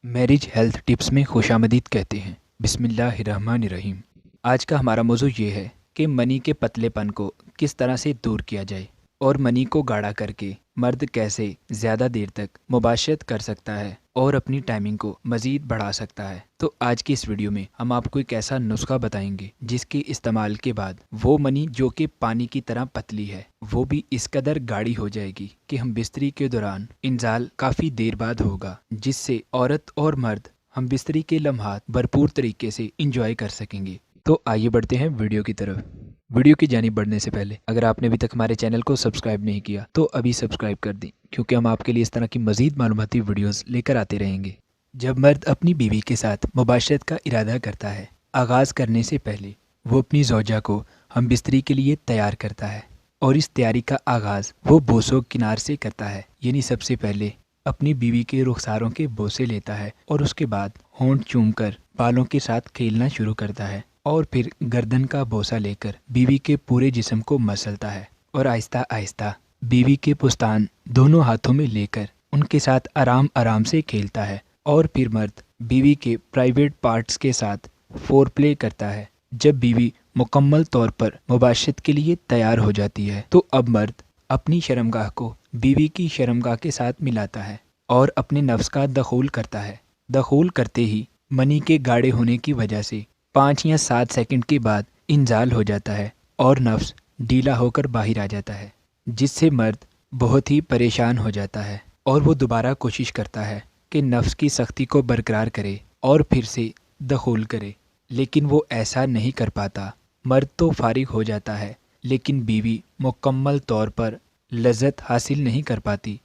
Marriage health tips میں خوش آمدید کہتے ہیں۔ بسم اللہ الرحمن الرحیم۔ آج کا ہمارا موضوع یہ ہے کہ منی کے پتلے پن کو کس طرح سے دور کیا جائے اور منی کو گاڑھا کر کے مرد کیسے زیادہ دیر تک مباشرت کر سکتا ہے اور اپنی ٹائمنگ کو مزید بڑھا سکتا ہے۔ تو آج کی اس ویڈیو میں ہم آپ کو ایک ایسا نسخہ بتائیں گے جس کے استعمال کے بعد وہ منی جو کہ پانی کی طرح پتلی ہے وہ بھی اس قدر گاڑھی ہو جائے گی کہ ہم بستری کے دوران انزال کافی دیر بعد ہوگا، جس سے عورت اور مرد ہم بستری کے لمحات بھرپور طریقے سے انجوائے کر سکیں گے۔ تو آئیے بڑھتے ہیں ویڈیو کی طرف۔ ویڈیو کی جانب بڑھنے سے پہلے اگر آپ نے ابھی تک ہمارے چینل کو سبسکرائب نہیں کیا تو ابھی سبسکرائب کر دیں، کیونکہ ہم آپ کے لیے اس طرح کی مزید معلوماتی ویڈیوز لے کر آتے رہیں گے۔ جب مرد اپنی بیوی کے ساتھ مباشرت کا ارادہ کرتا ہے، آغاز کرنے سے پہلے وہ اپنی زوجہ کو ہم بستری کے لیے تیار کرتا ہے، اور اس تیاری کا آغاز وہ بوسوں کنار سے کرتا ہے، یعنی سب سے پہلے اپنی بیوی کے رخساروں کے بوسے لیتا ہے اور اس کے بعد ہونٹ چوم کر بالوں کے ساتھ کھیلنا شروع کرتا ہے، اور پھر گردن کا بوسہ لے کر بیوی کے پورے جسم کو مسلتا ہے، اور آہستہ آہستہ بیوی کے پستان دونوں ہاتھوں میں لے کر ان کے ساتھ آرام آرام سے کھیلتا ہے، اور پھر مرد بیوی کے پرائیویٹ پارٹس کے ساتھ فور پلے کرتا ہے۔ جب بیوی مکمل طور پر مباشرت کے لیے تیار ہو جاتی ہے تو اب مرد اپنی شرمگاہ کو بیوی کی شرمگاہ کے ساتھ ملاتا ہے اور اپنے نفس کا دخول کرتا ہے۔ دخول کرتے ہی منی کے گاڑھے ہونے کی وجہ سے 5 یا 7 سیکنڈ کے بعد انزال ہو جاتا ہے اور نفس ڈھیلا ہو کر باہر آ جاتا ہے، جس سے مرد بہت ہی پریشان ہو جاتا ہے اور وہ دوبارہ کوشش کرتا ہے کہ نفس کی سختی کو برقرار کرے اور پھر سے دخول کرے، لیکن وہ ایسا نہیں کر پاتا۔ مرد تو فارغ ہو جاتا ہے لیکن بیوی مکمل طور پر لذت حاصل نہیں کر پاتی۔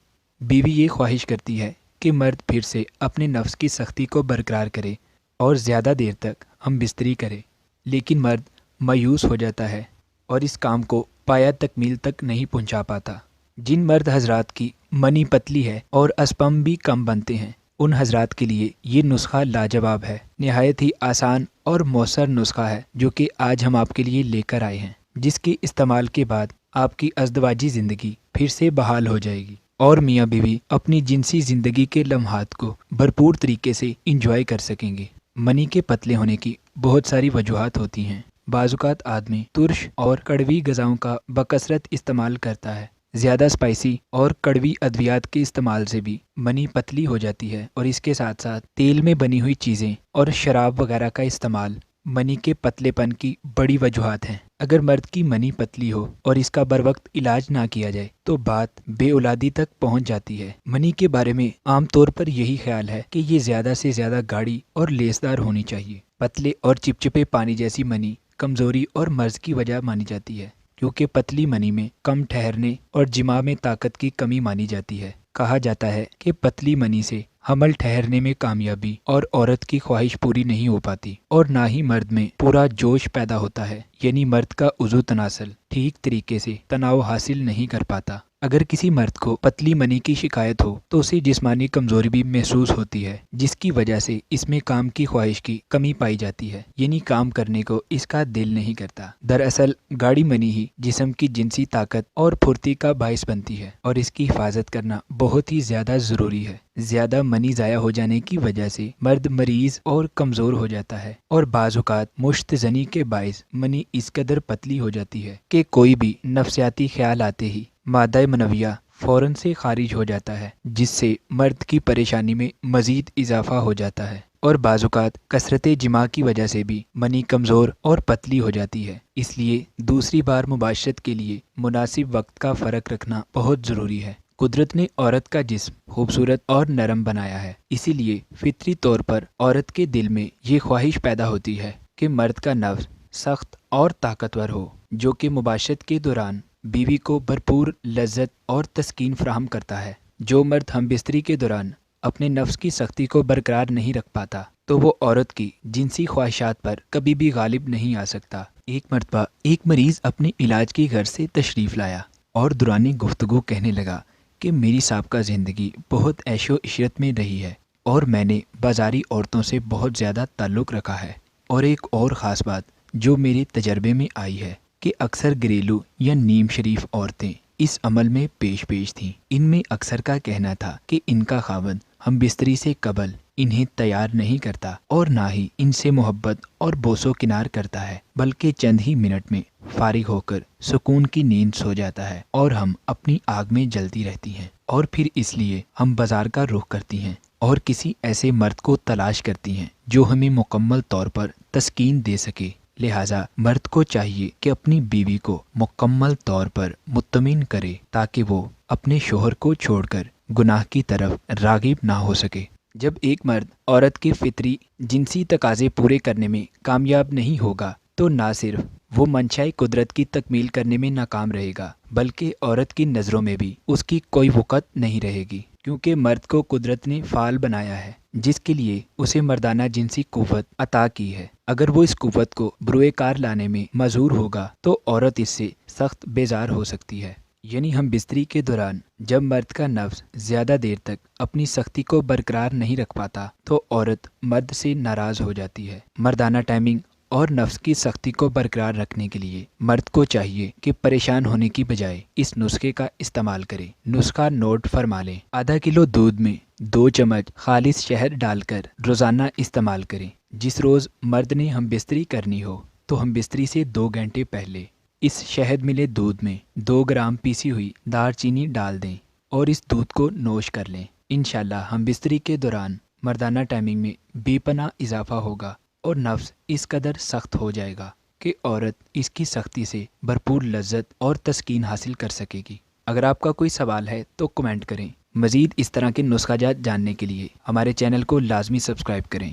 بیوی یہ خواہش کرتی ہے کہ مرد پھر سے اپنے نفس کی سختی کو برقرار کرے اور زیادہ دیر تک ہم بستری کرے، لیکن مرد مایوس ہو جاتا ہے اور اس کام کو پایہ تکمیل تک نہیں پہنچا پاتا۔ جن مرد حضرات کی منی پتلی ہے اور اسپم بھی کم بنتے ہیں، ان حضرات کے لیے یہ نسخہ لاجواب ہے۔ نہایت ہی آسان اور مؤثر نسخہ ہے جو کہ آج ہم آپ کے لیے لے کر آئے ہیں، جس کے استعمال کے بعد آپ کی ازدواجی زندگی پھر سے بحال ہو جائے گی اور میاں بیوی اپنی جنسی زندگی کے لمحات کو بھرپور طریقے سے انجوائے کر سکیں گے۔ منی کے پتلے ہونے کی بہت ساری وجوہات ہوتی ہیں۔ بعض اوقات آدمی ترش اور کڑوی غذاؤں کا بکثرت استعمال کرتا ہے۔ زیادہ اسپائسی اور کڑوی ادویات کے استعمال سے بھی منی پتلی ہو جاتی ہے، اور اس کے ساتھ ساتھ تیل میں بنی ہوئی چیزیں اور شراب وغیرہ کا استعمال منی کے پتلے پن کی بڑی وجوہات ہیں۔ اگر مرد کی منی پتلی ہو اور اس کا بروقت علاج نہ کیا جائے تو بات بے اولادی تک پہنچ جاتی ہے۔ منی کے بارے میں عام طور پر یہی خیال ہے کہ یہ زیادہ سے زیادہ گاڑھی اور لیسدار ہونی چاہیے۔ پتلے اور چپچپے پانی جیسی منی کمزوری اور مرض کی وجہ مانی جاتی ہے، کیونکہ پتلی منی میں کم ٹھہرنے اور جماع میں طاقت کی کمی مانی جاتی ہے۔ کہا جاتا ہے کہ پتلی منی سے حمل ٹھہرنے میں کامیابی اور عورت کی خواہش پوری نہیں ہو پاتی، اور نہ ہی مرد میں پورا جوش پیدا ہوتا ہے، یعنی مرد کا عضو تناسل ٹھیک طریقے سے تناؤ حاصل نہیں کر پاتا۔ اگر کسی مرد کو پتلی منی کی شکایت ہو تو اسے جسمانی کمزوری بھی محسوس ہوتی ہے، جس کی وجہ سے اس میں کام کی خواہش کی کمی پائی جاتی ہے، یعنی کام کرنے کو اس کا دل نہیں کرتا۔ دراصل گاڑھی منی ہی جسم کی جنسی طاقت اور پھرتی کا باعث بنتی ہے، اور اس کی حفاظت کرنا بہت ہی زیادہ ضروری ہے۔ زیادہ منی ضائع ہو جانے کی وجہ سے مرد مریض اور کمزور ہو جاتا ہے، اور بعض اوقات مشت زنی کے باعث منی اس قدر پتلی ہو جاتی ہے کہ کوئی بھی نفسیاتی خیال آتے ہی مادہ منویہ فوراً سے خارج ہو جاتا ہے، جس سے مرد کی پریشانی میں مزید اضافہ ہو جاتا ہے، اور بعض اوقات کثرت جماع کی وجہ سے بھی منی کمزور اور پتلی ہو جاتی ہے۔ اس لیے دوسری بار مباشرت کے لیے مناسب وقت کا فرق رکھنا بہت ضروری ہے۔ قدرت نے عورت کا جسم خوبصورت اور نرم بنایا ہے، اسی لیے فطری طور پر عورت کے دل میں یہ خواہش پیدا ہوتی ہے کہ مرد کا نفس سخت اور طاقتور ہو، جو کہ مباشرت کے دوران بیوی کو بھرپور لذت اور تسکین فراہم کرتا ہے۔ جو مرد ہم بستری کے دوران اپنے نفس کی سختی کو برقرار نہیں رکھ پاتا تو وہ عورت کی جنسی خواہشات پر کبھی بھی غالب نہیں آ سکتا۔ ایک مرتبہ ایک مریض اپنے علاج کے گھر سے تشریف لایا اور دوران گفتگو کہنے لگا کہ میری سابقہ زندگی بہت عیش و عشرت میں رہی ہے اور میں نے بازاری عورتوں سے بہت زیادہ تعلق رکھا ہے، اور ایک اور خاص بات جو میرے تجربے میں آئی ہے کہ اکثر گھریلو یا نیم شریف عورتیں اس عمل میں پیش تھیں۔ ان میں اکثر کا کہنا تھا کہ ان کا خاوند ہم بستری سے قبل انہیں تیار نہیں کرتا اور نہ ہی ان سے محبت اور بوسو کنار کرتا ہے، بلکہ چند ہی منٹ میں فارغ ہو کر سکون کی نیند سو جاتا ہے اور ہم اپنی آگ میں جلتی رہتی ہیں، اور پھر اس لیے ہم بازار کا رخ کرتی ہیں اور کسی ایسے مرد کو تلاش کرتی ہیں جو ہمیں مکمل طور پر تسکین دے سکے۔ لہٰذا مرد کو چاہیے کہ اپنی بیوی کو مکمل طور پر مطمئن کرے تاکہ وہ اپنے شوہر کو چھوڑ کر گناہ کی طرف راغب نہ ہو سکے۔ جب ایک مرد عورت کے فطری جنسی تقاضے پورے کرنے میں کامیاب نہیں ہوگا تو نہ صرف وہ منشائے قدرت کی تکمیل کرنے میں ناکام رہے گا، بلکہ عورت کی نظروں میں بھی اس کی کوئی وقت نہیں رہے گی، کیونکہ مرد کو قدرت نے فعال بنایا ہے جس کے لیے اسے مردانہ جنسی قوت عطا کی ہے۔ اگر وہ اس قوت کو بروئے کار لانے میں معذور ہوگا تو عورت اس سے سخت بیزار ہو سکتی ہے۔ یعنی ہم بستری کے دوران جب مرد کا نفس زیادہ دیر تک اپنی سختی کو برقرار نہیں رکھ پاتا تو عورت مرد سے ناراض ہو جاتی ہے۔ مردانہ ٹائمنگ اور نفس کی سختی کو برقرار رکھنے کے لیے مرد کو چاہیے کہ پریشان ہونے کی بجائے اس نسخے کا استعمال کرے۔ نسخہ نوٹ فرما لیں۔ آدھا کلو دودھ میں 2 چمچ خالص شہد ڈال کر روزانہ استعمال کریں۔ جس روز مرد نے ہم بستری کرنی ہو تو ہم بستری سے 2 گھنٹے پہلے اس شہد ملے دودھ میں 2 گرام پیسی ہوئی دار چینی ڈال دیں اور اس دودھ کو نوش کر لیں۔ انشاءاللہ ہم بستری کے دوران مردانہ ٹائمنگ میں بے پناہ اضافہ ہوگا اور نفس اس قدر سخت ہو جائے گا کہ عورت اس کی سختی سے بھرپور لذت اور تسکین حاصل کر سکے گی۔ اگر آپ کا کوئی سوال ہے تو کمنٹ کریں۔ مزید اس طرح کے نسخہ جات جاننے کے لیے ہمارے چینل کو لازمی سبسکرائب کریں۔